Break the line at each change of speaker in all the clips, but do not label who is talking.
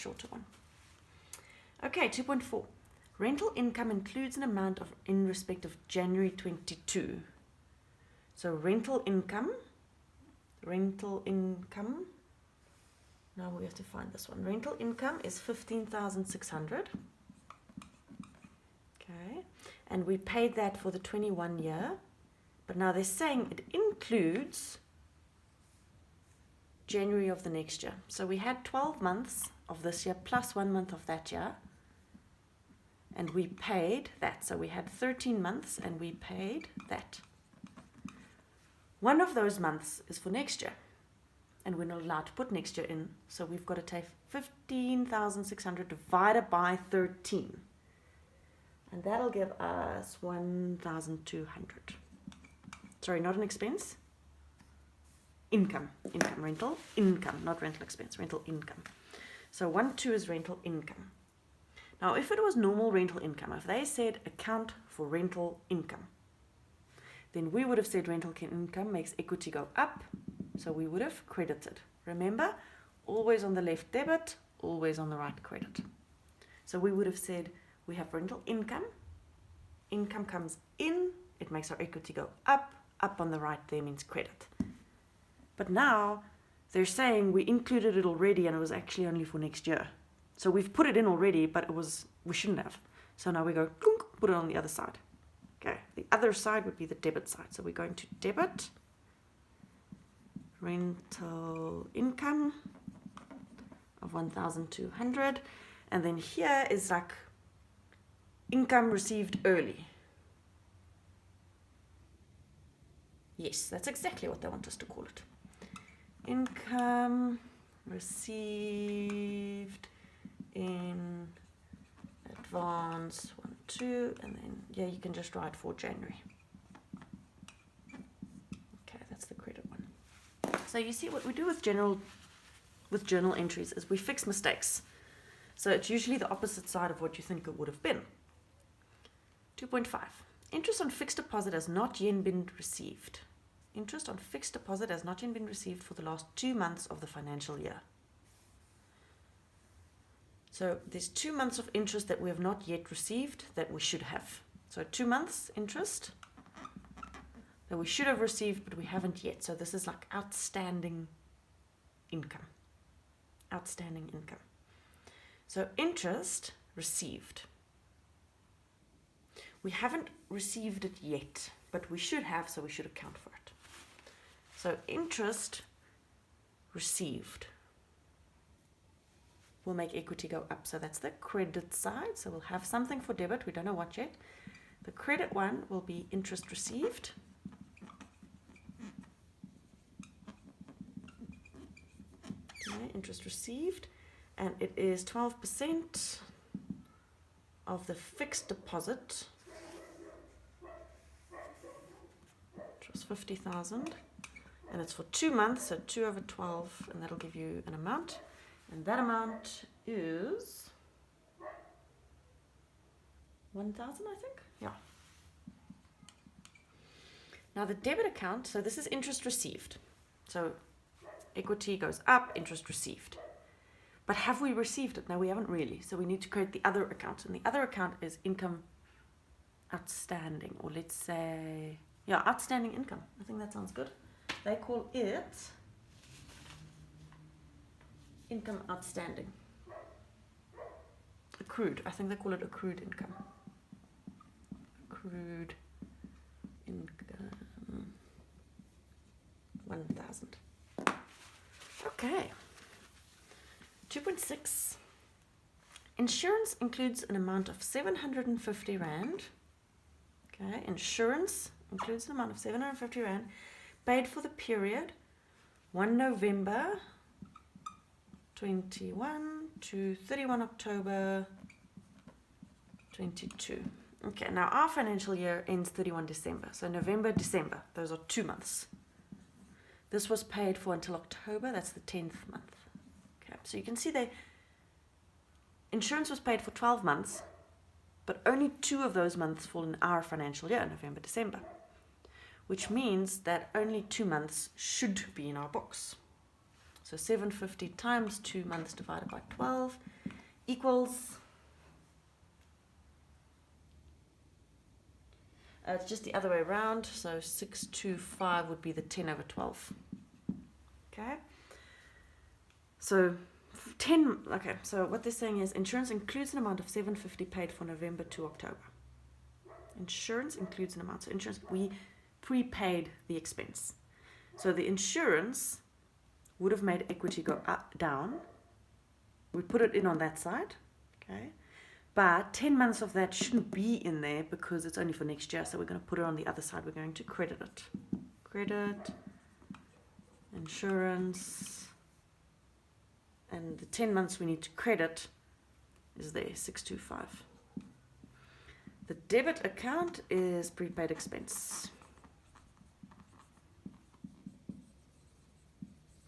shorter one. Okay, 2.4. Rental income includes an amount in respect of January 22. So rental income, now we have to find this one. Rental income is 15,600. Okay, and we paid that for the 21 year, but now they're saying it includes January of the next year. So we had 12 months of this year plus 1 month of that year, and we paid that. So we had 13 months and we paid that. One of those months is for next year, and we're not allowed to put next year in, so we've got to take 15,600 divided by 13, and that'll give us 1,200. Sorry, not an expense. Income, rental income, not rental expense, rental income. So 1.2 is rental income. Now, if it was normal rental income, if they said account for rental income, then we would have said rental income makes equity go up, so we would have credited. Remember, always on the left debit, always on the right credit. So we would have said we have rental income, income comes in, it makes our equity go up on the right there means credit. But now they're saying we included it already and it was actually only for next year. So we've put it in already, but we shouldn't have. So now we go, clunk, put it on the other side. Okay, the other side would be the debit side. So we're going to debit rental income of 1,200. And then here is like income received early. Yes, that's exactly what they want us to call it. Income received in advance, 1, 2, and then, yeah, you can just write for January. Okay, that's the credit one. So you see what we do with journal entries is we fix mistakes. So it's usually the opposite side of what you think it would have been. 2.5. Interest on fixed deposit has not yet been received. Interest on fixed deposit has not yet been received for the last 2 months of the financial year. So there's 2 months of interest that we have not yet received that we should have. So 2 months interest that we should have received, but we haven't yet. So this is like outstanding income. Outstanding income. So interest received. We haven't received it yet, but we should have, so we should account for it. So interest received will make equity go up. So that's the credit side. So we'll have something for debit. We don't know what yet. The credit one will be interest received. Okay, interest received. And it is 12% of the fixed deposit, which was 50,000. And it's for 2 months, so 2 over 12, and that'll give you an amount. And that amount is 1,000, I think. Yeah. Now the debit account, so this is interest received. So equity goes up, interest received. But have we received it? No, we haven't really. So we need to create the other account. And the other account is income outstanding, or let's say, yeah, outstanding income. I think that sounds good. They call it income outstanding. Accrued. I think they call it accrued income. Accrued income 1,000. Okay. 2.6. Insurance includes an amount of 750 Rand. Okay, insurance includes an amount of 750 Rand paid for the period 1 November 21 to 31 October 22. Okay, now our financial year ends 31 December. So November, December, those are 2 months. This was paid for until October, that's the 10th month. Okay, so you can see the insurance was paid for 12 months, but only 2 of those months fall in our financial year, November, December, which means that only 2 months should be in our books. So 750 times 2 months divided by 12 equals, it's just the other way around, so 625 would be the 10 over 12. Okay, so so what they're saying is insurance includes an amount of $750 paid for November to October. Insurance includes an amount. So insurance, we prepaid the expense. So the insurance would have made equity go down. We put it in on that side, okay? But 10 months of that shouldn't be in there because it's only for next year. So we're going to put it on the other side. We're going to credit it. Credit, insurance, and the 10 months we need to credit is there, 625. The debit account is prepaid expense,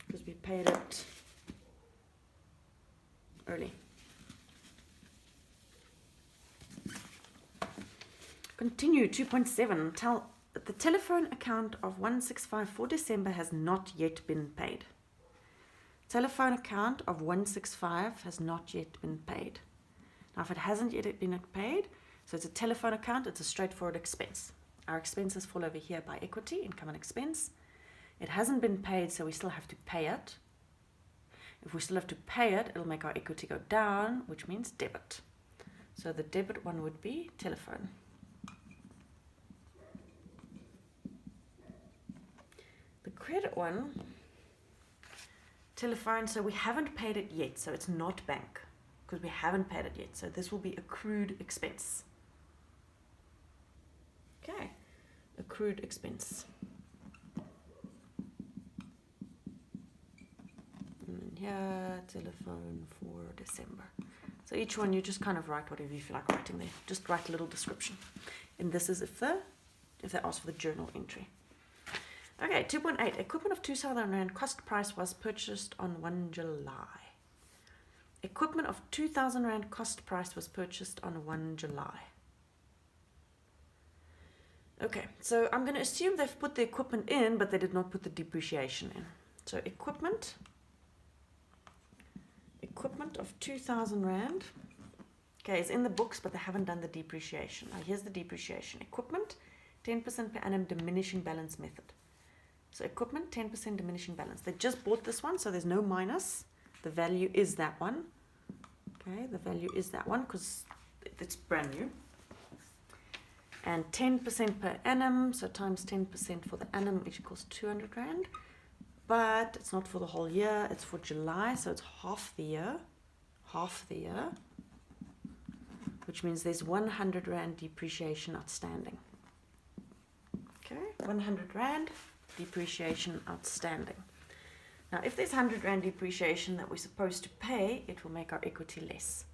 because we paid it early. Continue, 2.7. The telephone account of 165 for December has not yet been paid. Telephone account of 165 has not yet been paid. Now, if it hasn't yet been paid, so it's a telephone account, it's a straightforward expense. Our expenses fall over here by equity, income and expense. It hasn't been paid, so we still have to pay it. If we still have to pay it, it'll make our equity go down, which means debit. So the debit one would be telephone. The credit one, telephone, so we haven't paid it yet, so it's not bank, because we haven't paid it yet. So this will be accrued expense. Okay, accrued expense. And here, telephone for December. So each one you just kind of write whatever you feel like writing there. Just write a little description. And this is if they ask for the journal entry. Okay, 2.8. Equipment of 2,000 Rand cost price was purchased on 1 July. Equipment of 2,000 Rand cost price was purchased on 1 July. Okay, so I'm going to assume they've put the equipment in, but they did not put the depreciation in. So equipment of 2,000 Rand, okay, is in the books, but they haven't done the depreciation. Now here's the depreciation. Equipment, 10% per annum diminishing balance method. So equipment, 10% diminishing balance. They just bought this one, so there's no minus. The value is that one. Okay, the value is that one because it's brand new. And 10% per annum, so times 10% for the annum, which equals 200 Rand. But it's not for the whole year, it's for July, so it's half the year, which means there's 100 Rand depreciation outstanding. Okay, 100 Rand depreciation outstanding. Now, if there's 100 Rand depreciation that we're supposed to pay, it will make our equity less.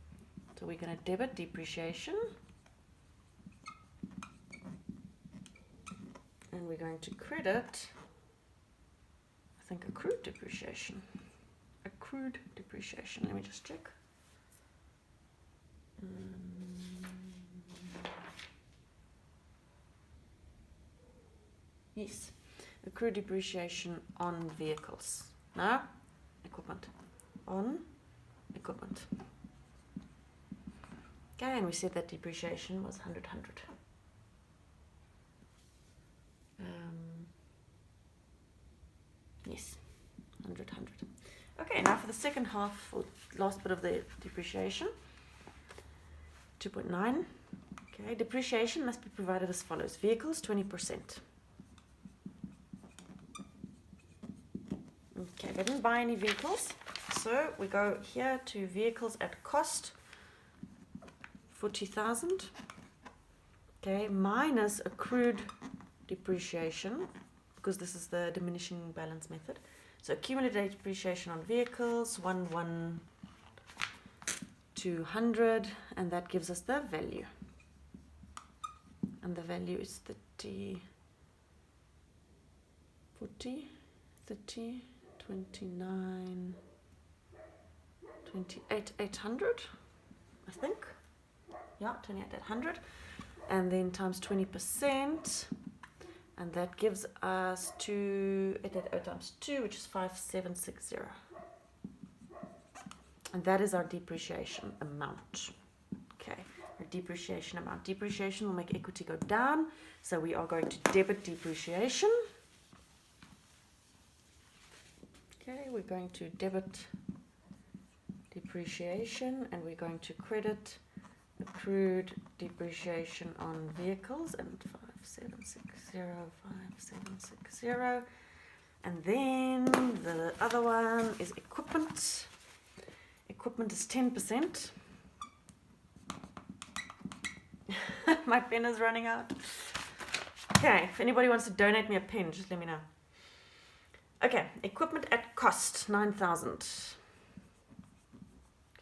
So we're going to debit depreciation. And we're going to credit, I think, accrued depreciation. Accrued depreciation. Let me just check. Yes. Accrued depreciation on vehicles. No? Equipment. On equipment. Okay, and we said that depreciation was 100. Yes, 100. Okay, now for the second half, or last bit of the depreciation, 2.9. Okay, depreciation must be provided as follows. Vehicles, 20%. Okay, they didn't buy any vehicles, so we go here to vehicles at cost, 40,000. Okay, minus accrued depreciation, because this is the diminishing balance method. So accumulated depreciation on vehicles, 1,200, and that gives us the value. And the value is 29, 28, 800, I think. Yeah, 28,800. And then times 20%. And that gives us 880 times 2, which is 5760. And that is our depreciation amount. Okay, our depreciation amount. Depreciation will make equity go down, so we are going to debit depreciation. Okay, we're going to debit depreciation, and we're going to credit accrued depreciation on vehicles, and 5760. And then the other one is equipment. Equipment is 10%. My pen is running out. Okay, if anybody wants to donate me a pen, just let me know. Okay, equipment at cost, 9,000.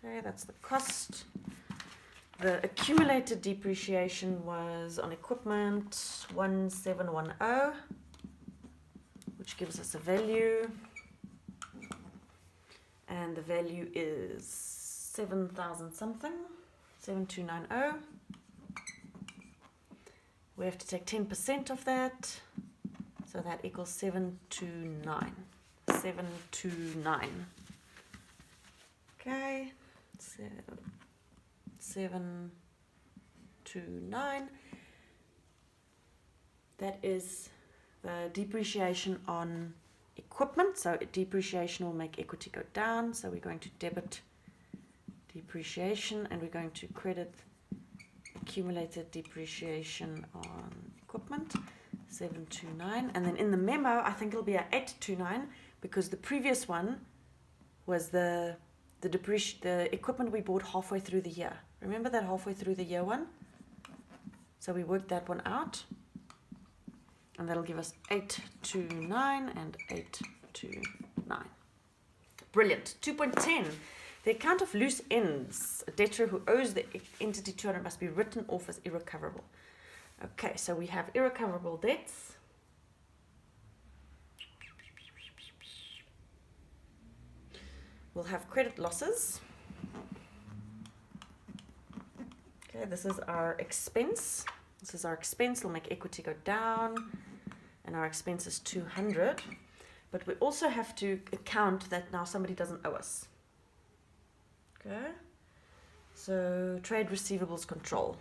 Okay, that's the cost. The accumulated depreciation was on equipment 1710, which gives us a value. And the value is 7,000 something, 7290. We have to take 10% of that, so that equals 729. 729. Okay, so 729. That is the depreciation on equipment. So depreciation will make equity go down. So we're going to debit depreciation, and we're going to credit accumulated depreciation on equipment, 729. And then in the memo, I think it'll be a 829, because the previous one was the equipment we bought halfway through the year. Remember that halfway through the year one? So we worked that one out, and that'll give us 829 and 829. Brilliant. 2.10. The account of loose ends. A debtor who owes the entity 200 must be written off as irrecoverable. Okay, so we have irrecoverable debts. We'll have credit losses. Okay, this is our expense. This is our expense. We'll make equity go down, and our expense is 200. But we also have to account that now somebody doesn't owe us. Okay, so trade receivables control.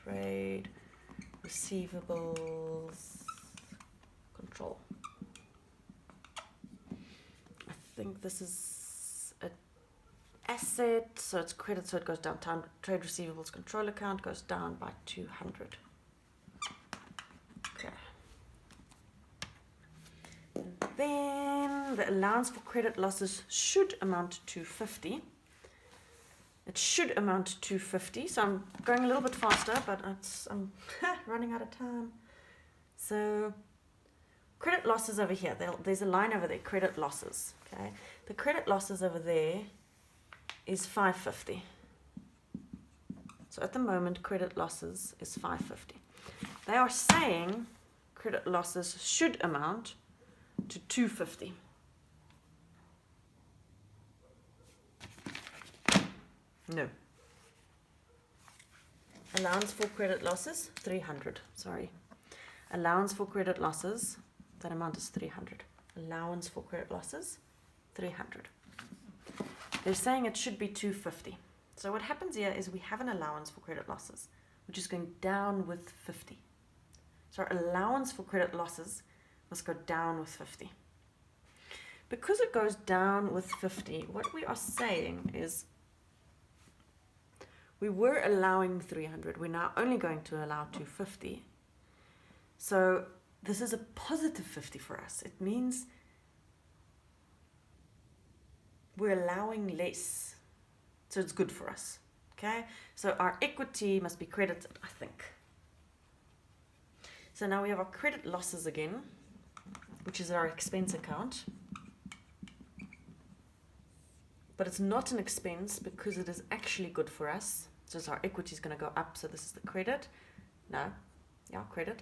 Trade receivables control. I think this is an asset, so it's credit, so it goes down. Trade receivables control account goes down by 200. Okay. And then the allowance for credit losses should amount to 50. It should amount to 50, so I'm going a little bit faster, but I'm running out of time. So credit losses over here, there's a line over there, credit losses. Okay, the credit losses over there is 550. So at the moment, credit losses is 550. They are saying credit losses should amount to 250. No. Allowance for credit losses, 300. Sorry. Allowance for credit losses, that amount is 300. Allowance for credit losses, 300. They're saying it should be 250. So what happens here is we have an allowance for credit losses, which is going down with 50. So our allowance for credit losses must go down with 50. Because it goes down with 50, what we are saying is we were allowing 300. We're now only going to allow 250. So this is a positive 50 for us. It means we're allowing less. So it's good for us. Okay? So our equity must be credited, I think. So now we have our credit losses again, which is our expense account. But it's not an expense because it is actually good for us. So our equity is going to go up. So this is the credit. No. Yeah, credit.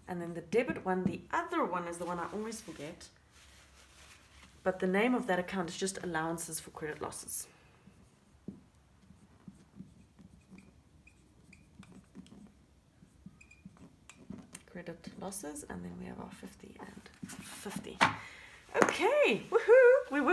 And then the debit one, the other one is the one I always forget. But the name of that account is just allowances for credit losses. Credit losses. And then we have our 50 and 50. Okay. Woohoo. We worked